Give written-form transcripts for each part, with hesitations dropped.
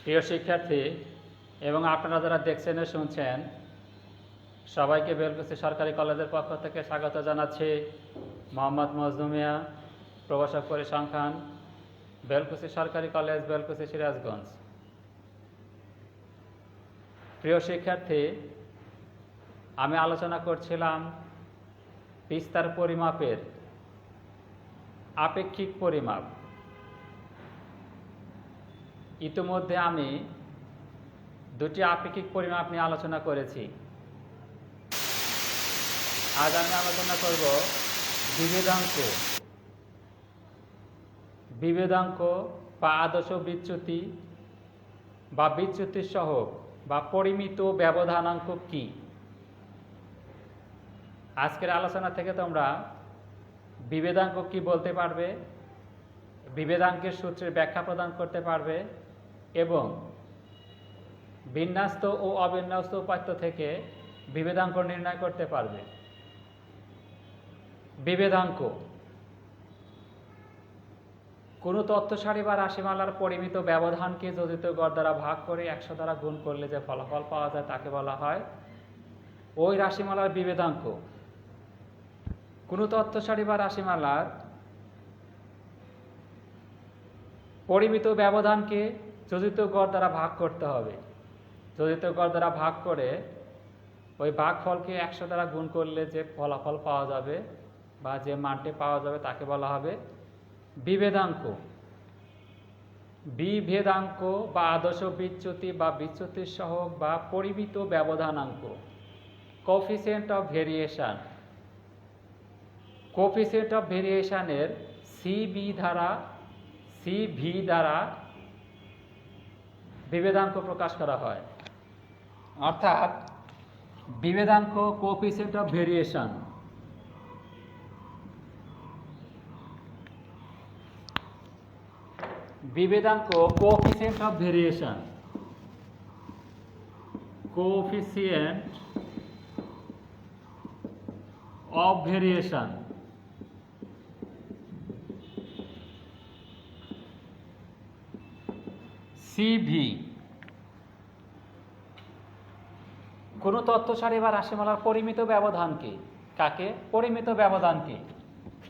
প্রিয় শিক্ষার্থী এবং আপনারা যারা দেখছেন ও শুনছেন সবাইকে বেলকুচি সরকারি কলেজের পক্ষ থেকে স্বাগত জানাচ্ছি। মোহাম্মদ মজনু মিয়া, প্রভাষক পরিসংখ্যান, বেলকুচি সরকারি কলেজ, বেলকুচি, সিরাজগঞ্জ। প্রিয় শিক্ষার্থী, আমি আলোচনা করছিলাম বিস্তার পরিমাপের আপেক্ষিক পরিমাপ। ইতিমধ্যে আমি দুটি আপেক্ষিক পরিমাপ নিয়ে আলোচনা করেছি। আজ আমি আলোচনা করব বিভেদাঙ্ক। বিভেদাঙ্ক বা আদর্শ বিচ্যুতি বা বিচ্যুতির সহগ বা পরিমিত ব্যবধানাঙ্ক কি? আজকের আলোচনা থেকে তোমরা বিভেদাঙ্ক কি বলতে পারবে, বিভেদাঙ্কের সূত্রের ব্যাখ্যা প্রদান করতে পারবে এবং বিন্যস্ত ও অবিন্যস্ত উপাত্ত থেকে বিভেদাঙ্ক নির্ণয় করতে পারবে। বিভেদাঙ্ক কোনো তথ্য সারি বা রাশিমালার পরিমিত ব্যবধানকে যোজিত গড় দ্বারা ভাগ করে 100 দ্বারা গুণ করলে যে ফলাফল পাওয়া যায় তাকে বলা হয় ওই রাশিমালার বিভেদাঙ্ক। কোনো তথ্য সারি বা রাশিমালার পরিমিত ব্যবধানকে যোজিত গড় দ্বারা ভাগ করতে হবে। যোজিত গড় দ্বারা ভাগ করে ওই ভাগফলকে 100 দ্বারা গুণ করলে যে ফলাফল পাওয়া যাবে বা যে মানটি পাওয়া যাবে তাকে বলা হবে বিভেদাঙ্ক। বিভেদাঙ্ক বা আদর্শ বিচ্যুতি বা বিচ্যুতির সহগ বা পরিমিত ব্যবধানাঙ্ক, coefficient of variation. Coefficient of ভেরিয়েশনের সিভি দ্বারা বিভেদাঙ্ক প্রকাশ করা হয়। অর্থাৎ বিভেদাঙ্ক কোএফিসিয়েন্ট অফ ভেরিয়েশন বিভেদাঙ্ক coefficient of variation, coefficient of variation CV কোনো তথ্য সারি বা রাশিমালার পরিমিত ব্যবধানকে, কাকে? পরিমিত ব্যবধানকে।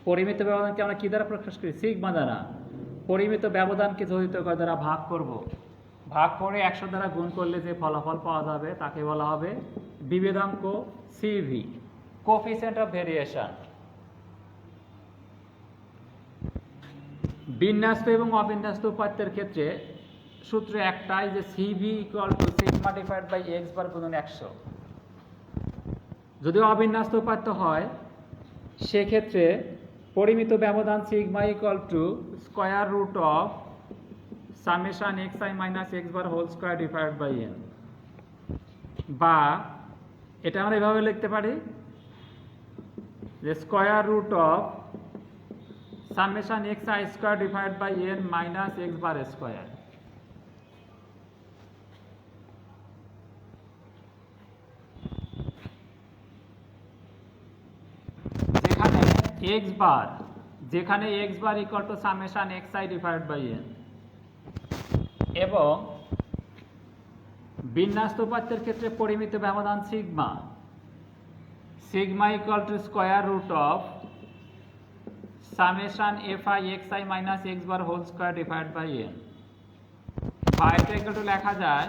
পরিমিত ব্যবধানকে আমরা কি দ্বারা প্রকাশ করি? সিগমা দ্বারা। পরিমিত ব্যবধানকে যোজিত গড় দ্বারা ভাগ করব, ভাগ করে 100 দ্বারা গুণ করলে যে ফলাফল পাওয়া যাবে তাকে বলা হবে বিভেদাঙ্ক সিভি, কোএফিসিয়েন্ট অফ ভেরিয়েশন। বিন্যস্ত এবং অবিন্যস্ত উপাত্তের ক্ষেত্রে সূত্র একটাই, যে CV equal to sigma divide by x bar গুণন 100। যদি অবিন্যস্ত উপাত্ত হয় সেক্ষেত্রে পরিমিত ব্যবধান sigma equal to square root of summation x I minus x bar whole square divide by N. বা এটা আমরা এভাবে লিখতে পারি যে square root of summation x I square divide by N minus x bar square. যেখানে x bar equal to summation x I divide by N এবং বিন্যস্ত উপাত্তের ক্ষেত্রে পরিমিত ব্যবধান sigma equal to square root of summation F I x I minus x bar whole square divide by N. বা এটা equal to লেখা যায়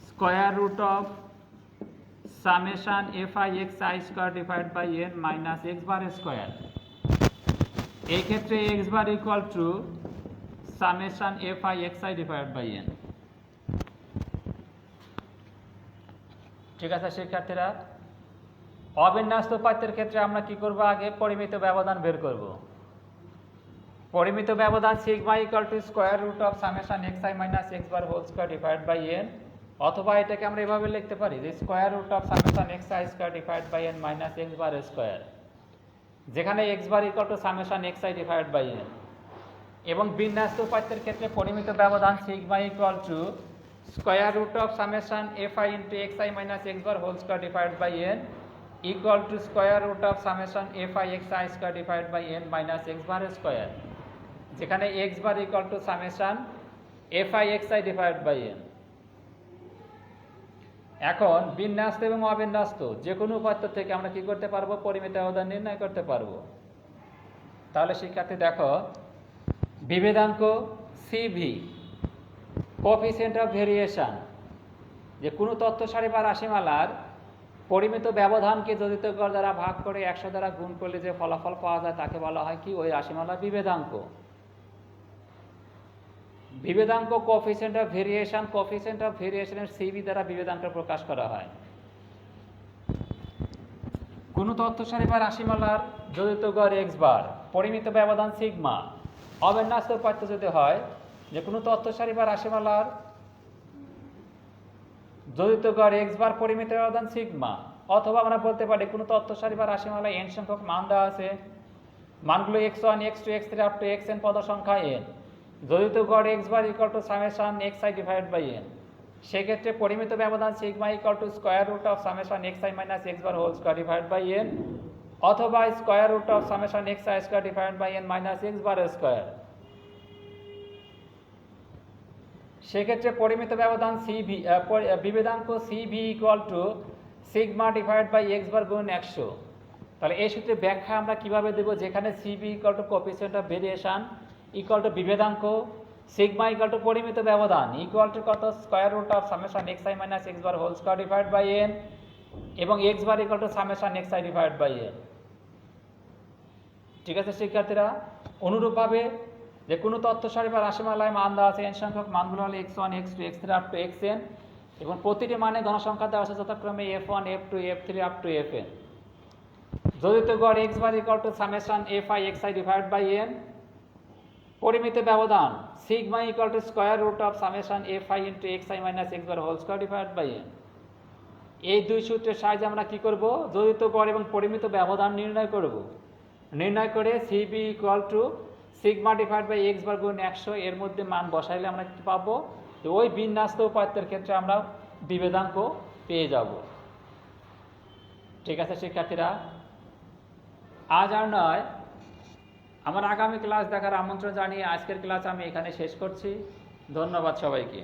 square root of summation F I x I square divide by N minus x bar square. এই ক্ষেত্রে X bar equal to summation F I x I divide by N. ঠিক আছে শিক্ষার্থীরা, অবিন্যস্ত উপাত্তের ক্ষেত্রে আমরা কি করব? আগে পরিমিত ব্যবধান বের করব। পরিমিত ব্যবধান sigma equal to square root of summation x I minus x bar whole square divide by n, অথবা এটাকে আমরা এভাবে লিখতে পারি যে square root of summation x I square divide by N minus x bar square, যেখানে x bar equal to summation x I divide by N. এবং বিন্যস্ত উপাত্তের ক্ষেত্রে পরিমিত ব্যবধান sigma equal to square root of summation F i into x I minus x bar whole square divide by n equal to square root of summation F I x I square divide by N minus x bar square, যেখানে x bar equal to summation f i x i divide by n. এখন বিন্যস্ত এবং অবিন্যস্ত যে কোনো উপাত্ত থেকে আমরা কি করতে পারবো? পরিমিত ব্যবধান নির্ণয় করতে পারবো। তাহলে শিক্ষার্থী দেখো, বিভেদাঙ্ক সিভি, কোএফিসিয়েন্ট অফ ভেরিয়েশন, যে কোনো তথ্য সারি বা রাশিমালার পরিমিত ব্যবধানকে যোজিত গড় দ্বারা ভাগ করে 100 দ্বারা গুণ করলে যে ফলাফল পাওয়া যায় তাকে বলা হয় কি? ওই রাশিমালার বিভেদাঙ্ক। বিভেদাঙ্ক coefficient of variation, coefficient of ভেরিয়েশনের সিভি দ্বারা বিভেদাঙ্ক প্রকাশ করা হয়। কোন তথ্য সারি বা রাশিমালার যোজিত গড় এক্স বার, পরিমিত ব্যবধান সিগমা, অবিন্যস্ত উপাত্ত যদি হয় যে কোনো তথ্য সারি বা রাশিমালার যোজিত গড় এক্স বার, পরিমিত ব্যবধান সিগমা, অথবা আমরা বলতে পারি কোনো তথ্য সারি বা রাশিমালায় এন সংখ্যক মান দেওয়া আছে, মানগুলো x1 x2 x3 up to xn পদ সংখ্যা n, যোজিত গড় x bar equal to summation xi divide by n। সেক্ষেত্রে পরিমিত ব্যবধান sigma equal to square root of summation xi minus x bar whole square divide by n, অথবা square root of summation xi square divide by n minus x bar square. সেক্ষেত্রে পরিমিত ব্যবধান CV, বিভেদাঙ্ক CV equal to sigma divide by x bar গুণ 100। তাহলে এই সূত্রে ব্যাখ্যা আমরা কিভাবে দেব? যেখানে CV equal to coefficient of variation equal to বিভেদাঙ্ক, সিগমা ইকুয়াল টু পরিমিত ব্যবধান ইকুয়াল টু কত? Square root of summation xi minus x bar whole square divide by n, এবং x bar equal to summation xi divide by n। ঠিক আছে শিক্ষার্থীরা? অনুরূপভাবে যে কোনো তথ্য সারি বা রাশিমালায় মান দেওয়া আছে n সংখ্যক, মানগুলো হলো x1 x2 x3 up to xn, এবং প্রতিটি মানে গণসংখ্যা দেওয়া আছে যথাক্রমে f1 f2 f3 up to fn। যোজিত গড় x bar equal to summation fi xi divide by n, পরিমিত ব্যবধান sigma equal to square root of summation fi into xi minus x bar whole square divide by n। এই দুই সূত্রের সাহায্যে আমরা কি করব? যোজিত গড় এবং পরিমিত ব্যবধান নির্ণয় করব। নির্ণয় করে CV equal to sigma divide by x bar গুণ 100 এর মধ্যে মান বসাইলে আমরা কি পাবো? ওই বিন্যস্ত উপাত্তের ক্ষেত্রে আমরা বিভেদাঙ্ক পেয়ে যাব। ঠিক আছে শিক্ষার্থীরা? আজ আর নয়, আমার আগামী ক্লাস দেখার আমন্ত্রণ জানিয়ে আজকের ক্লাস আমি এখানে শেষ করছি। ধন্যবাদ সবাইকে।